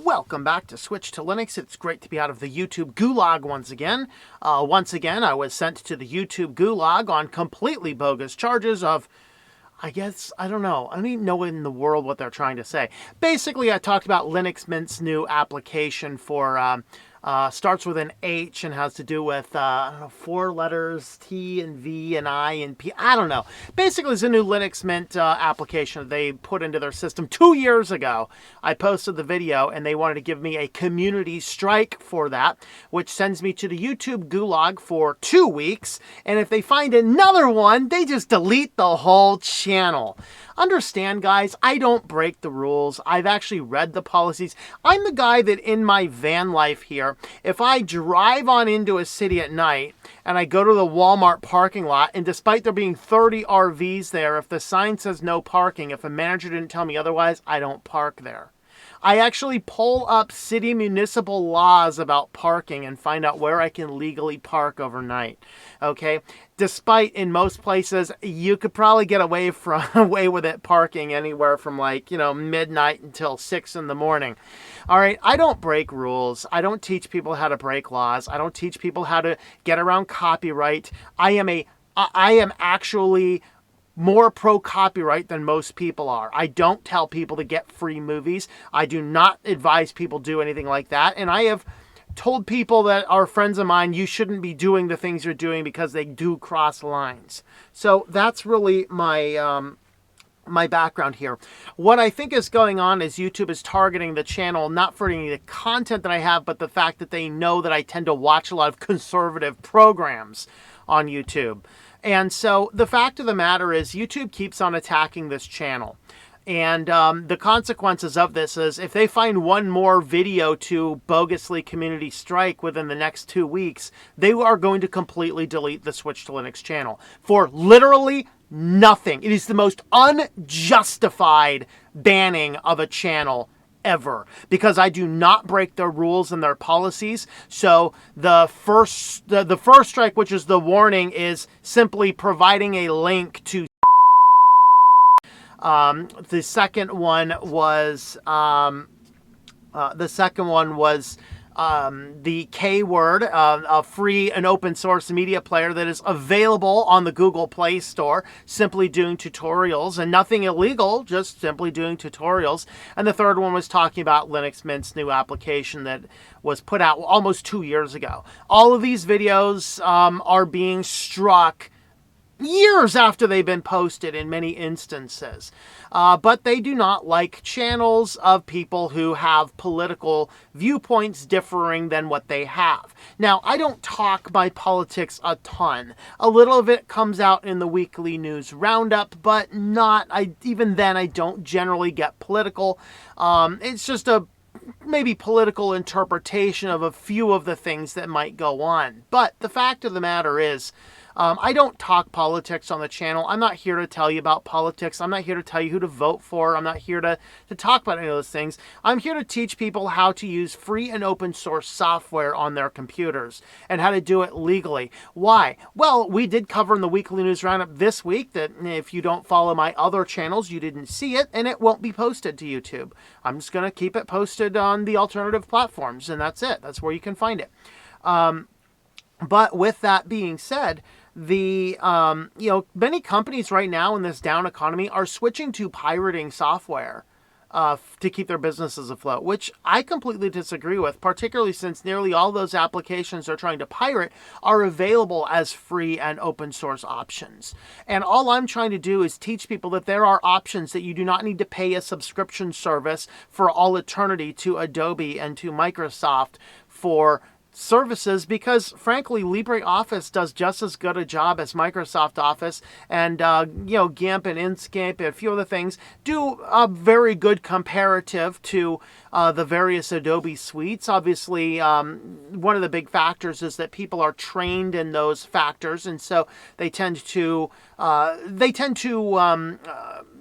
Welcome back to Switch to Linux. It's great to be out of the YouTube Gulag once again. I was sent to the YouTube Gulag on completely bogus charges of, I don't even know in the world what they're trying to say. Basically, I talked about Linux Mint's new application for, starts with an H and has to do with, 4 letters, T and V and I and P. I don't know. Basically, it's a new Linux Mint application they put into their system 2 years ago. I posted the video and they wanted to give me a community strike for that, which sends me to the YouTube Gulag for 2 weeks. And if they find another one, they just delete the whole channel. Understand, guys, I don't break the rules. I've actually read the policies. I'm the guy that in my van life here, if I drive on into a city at night and I go to the Walmart parking lot, and despite there being 30 RVs there, if the sign says no parking, if a manager didn't tell me otherwise, I don't park there. I actually pull up city municipal laws about parking and find out where I can legally park overnight. Okay? Despite in most places, you could probably get away with it parking anywhere from midnight until 6 in the morning. All right, I don't break rules. I don't teach people how to break laws. I don't teach people how to get around copyright. I am actually more pro-copyright than most people are. I don't tell people to get free movies. I do not advise people do anything like that. And I have told people that are friends of mine, you shouldn't be doing the things you're doing because they do cross lines. So that's really my background here. What I think is going on is YouTube is targeting the channel not for any of the content that I have, but the fact that they know that I tend to watch a lot of conservative programs on YouTube. And so the fact of the matter is YouTube keeps on attacking this channel. And the consequences of this is if they find one more video to bogusly community strike within the next 2 weeks, they are going to completely delete the Switch to Linux channel for literally nothing. It is the most unjustified banning of a channel ever, because I do not break their rules and their policies. So the first strike, which is the warning, is simply providing a link to. The second one was the K word, a free and open source media player that is available on the Google Play Store, simply doing tutorials and nothing illegal, just simply doing tutorials. And the third one was talking about Linux Mint's new application that was put out almost 2 years ago. All of these videos are being struck years after they've been posted in many instances. But they do not like channels of people who have political viewpoints differing than what they have. Now, I don't talk my politics a ton. A little of it comes out in the weekly news roundup, but even then I don't generally get political. It's just a maybe political interpretation of a few of the things that might go on. But the fact of the matter is, I don't talk politics on the channel. I'm not here to tell you about politics. I'm not here to tell you who to vote for. I'm not here to talk about any of those things. I'm here to teach people how to use free and open source software on their computers and how to do it legally. Why? Well, we did cover in the weekly news roundup this week that if you don't follow my other channels, you didn't see it, and it won't be posted to YouTube. I'm just going to keep it posted on the alternative platforms, and that's it. That's where you can find it. But with that being said, many companies right now in this down economy are switching to pirating software to keep their businesses afloat, which I completely disagree with, particularly since nearly all those applications they're trying to pirate are available as free and open source options. And all I'm trying to do is teach people that there are options that you do not need to pay a subscription service for all eternity to Adobe and to Microsoft for services, because frankly LibreOffice does just as good a job as Microsoft Office, and GIMP and Inkscape and a few other things do a very good comparative to the various Adobe suites. Obviously, one of the big factors is that people are trained in those factors, and so they tend to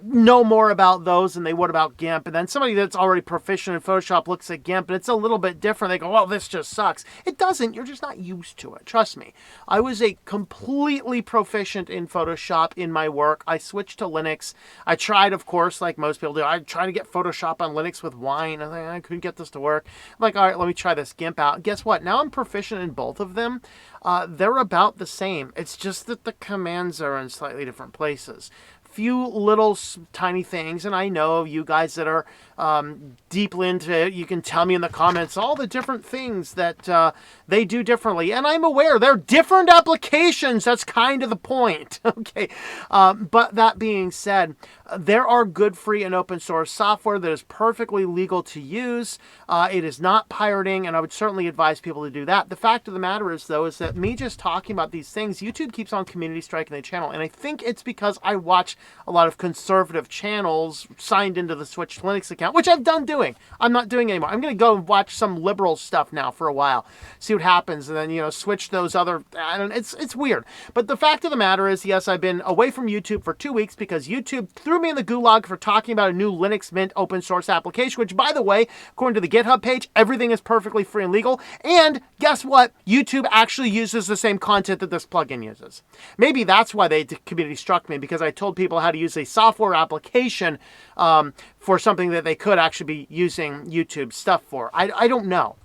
know more about those than they would about GIMP. And then somebody that's already proficient in Photoshop looks at GIMP and it's a little bit different. They go, well, this just sucks. It doesn't. You're just not used to it. Trust me. I was a completely proficient in Photoshop in my work. I switched to Linux. I tried, of course, like most people do. I tried to get Photoshop on Linux with Wine. I couldn't get this to work. I'm like, all right, let me try this GIMP out. Guess what? Now I'm proficient in both of them. They're about the same. It's just that the commands are in slightly different places. Few little tiny things, and I know you guys that are deeply into it, you can tell me in the comments all the different things that they do differently, and I'm aware they're different applications. That's kind of the point. Okay, but that being said, there are good free and open source software that is perfectly legal to use. It is not pirating, and I would certainly advise people to do that. The fact of the matter is, though, is that me just talking about these things, YouTube keeps on community striking the channel, and I think it's because I watch a lot of conservative channels signed into the Switch to Linux account, which I've done doing. I'm not doing anymore. I'm going to go and watch some liberal stuff now for a while, see what happens, and then, you know, switch those other, it's weird. But the fact of the matter is, yes, I've been away from YouTube for 2 weeks because YouTube threw me in the gulag for talking about a new Linux Mint open source application, which, by the way, according to the GitHub page, everything is perfectly free and legal. And guess what? YouTube actually uses the same content that this plugin uses. Maybe that's why they community struck me, because I told people how to use a software application for something that they could actually be using YouTube stuff for. I don't know.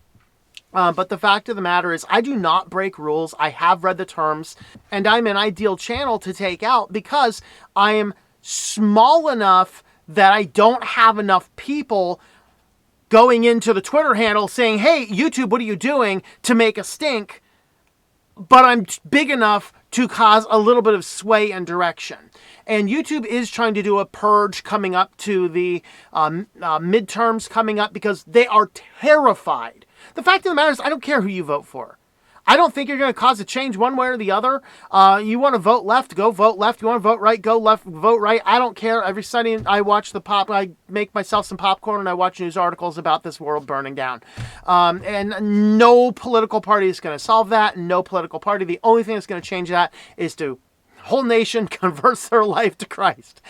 But the fact of the matter is, I do not break rules. I have read the terms, and I'm an ideal channel to take out because I am small enough that I don't have enough people going into the Twitter handle saying, hey, YouTube, what are you doing, to make a stink? But I'm big enough to cause a little bit of sway and direction. And YouTube is trying to do a purge coming up to the midterms coming up because they are terrified. The fact of the matter is, I don't care who you vote for. I don't think you're going to cause a change one way or the other. You want to vote left, go vote left. You want to vote right, go left, vote right. I don't care. Every Sunday I watch I make myself some popcorn and I watch news articles about this world burning down. And no political party is going to solve that. No political party. The only thing that's going to change that is to whole nation converts their life to Christ,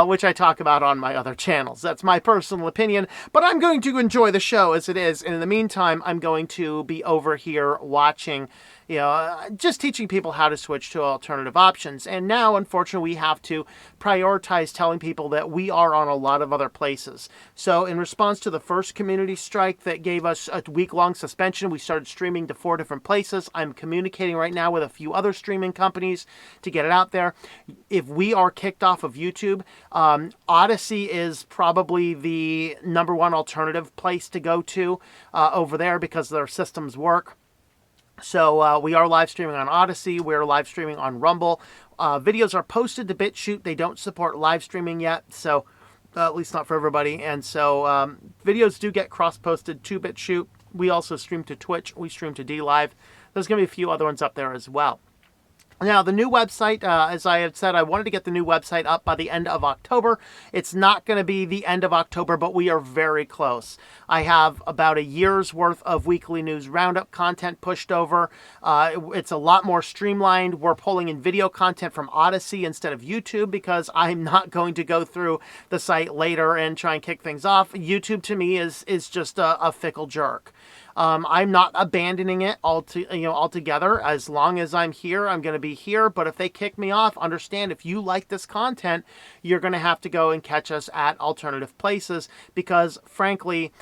which I talk about on my other channels. That's my personal opinion, but I'm going to enjoy the show as it is. And in the meantime, I'm going to be over here watching, just teaching people how to switch to alternative options. And now, unfortunately, we have to prioritize telling people that we are on a lot of other places. So in response to the first community strike that gave us a week-long suspension, we started streaming to 4 different places. I'm communicating right now with a few other streaming companies to get it out there. If we are kicked off of YouTube, Odyssey is probably the #1 alternative place to go to over there because their systems work. So we are live streaming on Odyssey. We're live streaming on Rumble. Videos are posted to BitChute. They don't support live streaming yet, so at least not for everybody. And so videos do get cross-posted to BitChute. We also stream to Twitch. We stream to DLive. There's going to be a few other ones up there as well. Now, the new website, as I had said, I wanted to get the new website up by the end of October. It's not going to be the end of October, but we are very close. I have about a year's worth of weekly news roundup content pushed over. It's a lot more streamlined. We're pulling in video content from Odyssey instead of YouTube because I'm not going to go through the site later and try and kick things off. YouTube, to me, is just a fickle jerk. I'm not abandoning it altogether. As long as I'm here, I'm going to be here. But if they kick me off, understand, if you like this content, you're going to have to go and catch us at alternative places because, frankly,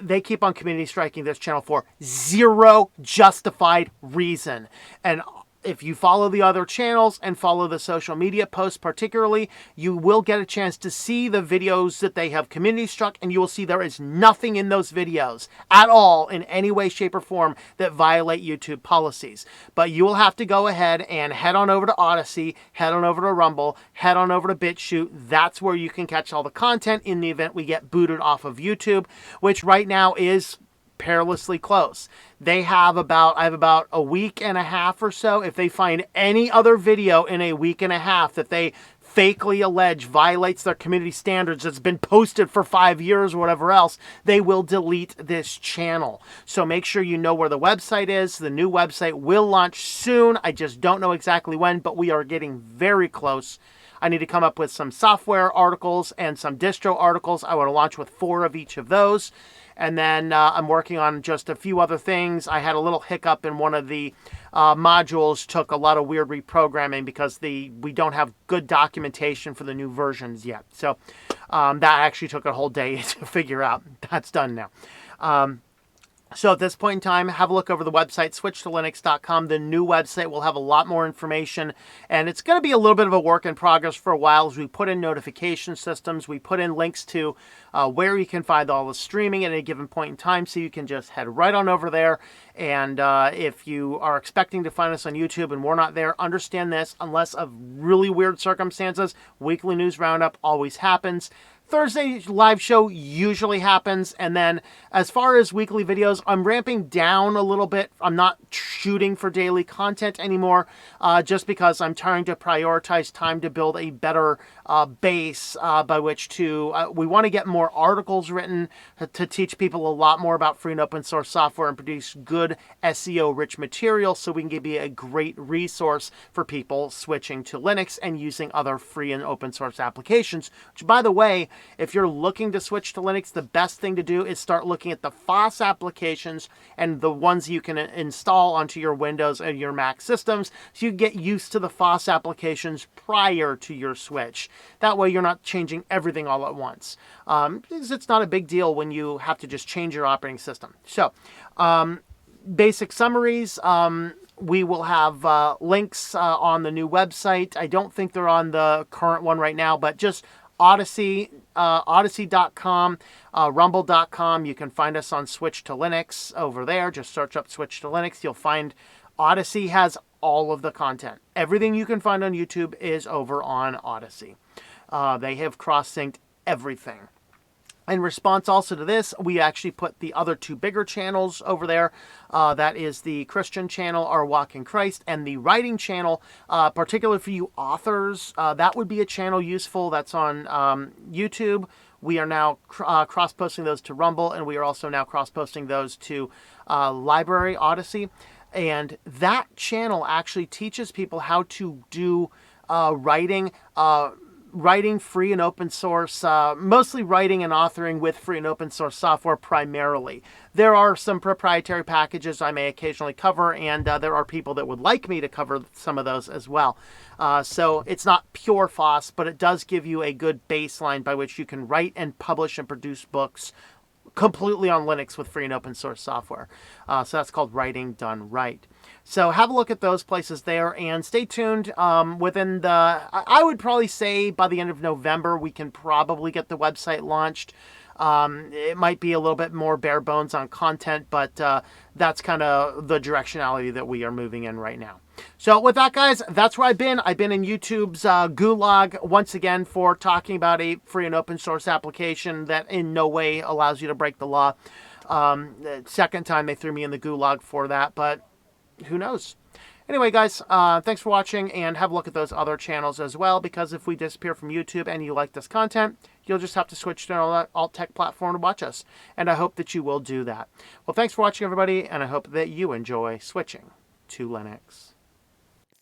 they keep on community striking this channel for zero justified reason. And if you follow the other channels and follow the social media posts particularly, you will get a chance to see the videos that they have community struck, and you will see there is nothing in those videos at all in any way, shape, or form that violate YouTube policies. But you will have to go ahead and head on over to Odyssey, head on over to Rumble, head on over to BitChute. That's where you can catch all the content in the event we get booted off of YouTube, which right now is perilously close. I have about a week and a half or so. If they find any other video in a week and a half that they fakely allege violates their community standards that's been posted for 5 years or whatever else, they will delete this channel. So make sure you know where the website is. The new website will launch soon. I just don't know exactly when, but we are getting very close. I need to come up with some software articles and some distro articles. I want to launch with 4 of each of those. And then I'm working on just a few other things. I had a little hiccup in one of the modules, took a lot of weird reprogramming because we don't have good documentation for the new versions yet. So that actually took a whole day to figure out. That's done now. So at this point in time, have a look over the website, switchedtolinux.com. The new website will have a lot more information, and it's going to be a little bit of a work in progress for a while as we put in notification systems. We put in links to where you can find all the streaming at any given point in time, so you can just head right on over there. And if you are expecting to find us on YouTube and we're not there, understand this, unless of really weird circumstances, Weekly News Roundup always happens. Thursday live show usually happens, and then as far as weekly videos, I'm ramping down a little bit. I'm not shooting for daily content anymore, just because I'm trying to prioritize time to build a better base by which to, we want to get more articles written to teach people a lot more about free and open source software and produce good SEO-rich material so we can give you a great resource for people switching to Linux and using other free and open source applications, which, by the way, if you're looking to switch to Linux, the best thing to do is start looking at the FOSS applications and the ones you can install onto your Windows and your Mac systems, so you get used to the FOSS applications prior to your switch. That way you're not changing everything all at once. Because it's not a big deal when you have to just change your operating system. So, basic summaries. We will have links on the new website. I don't think they're on the current one right now, but just Odyssey, Odyssey.com, Rumble.com. You can find us on Switch to Linux over there. Just search up Switch to Linux. You'll find Odyssey has all of the content. Everything you can find on YouTube is over on Odyssey. They have cross-synced everything. In response also to this, we actually put the other 2 bigger channels over there. That is the Christian channel, Our Walk in Christ, and the writing channel, particularly for you authors. That would be a channel useful. That's on YouTube. We are now cross-posting those to Rumble, and we are also now cross-posting those to Library Odyssey. And that channel actually teaches people how to do writing free and open source, mostly writing and authoring with free and open source software primarily. There are some proprietary packages I may occasionally cover, and there are people that would like me to cover some of those as well. So it's not pure FOSS, but it does give you a good baseline by which you can write and publish and produce books completely on Linux with free and open source software. So that's called Writing Done Right. So have a look at those places there, and stay tuned. Within I would probably say by the end of November, we can probably get the website launched. It might be a little bit more bare bones on content, but that's kind of the directionality that we are moving in right now. So with that, guys, that's where I've been. I've been in YouTube's Gulag once again for talking about a free and open source application that in no way allows you to break the law. The second time they threw me in the Gulag for that, but who knows? Anyway, guys, thanks for watching, and have a look at those other channels as well, because if we disappear from YouTube and you like this content, you'll just have to switch to an alt-tech platform to watch us, and I hope that you will do that. Well, thanks for watching, everybody, and I hope that you enjoy switching to Linux.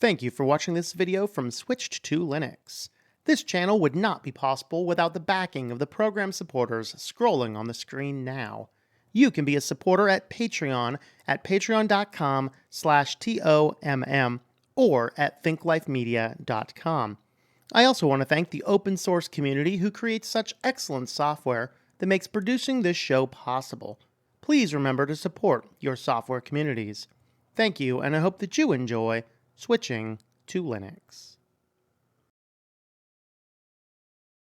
Thank you for watching this video from Switched to Linux. This channel would not be possible without the backing of the program supporters scrolling on the screen now. You can be a supporter at Patreon at patreon.com/TOMM or at thinklifemedia.com. I also want to thank the open source community who creates such excellent software that makes producing this show possible. Please remember to support your software communities. Thank you, and I hope that you enjoy switching to Linux.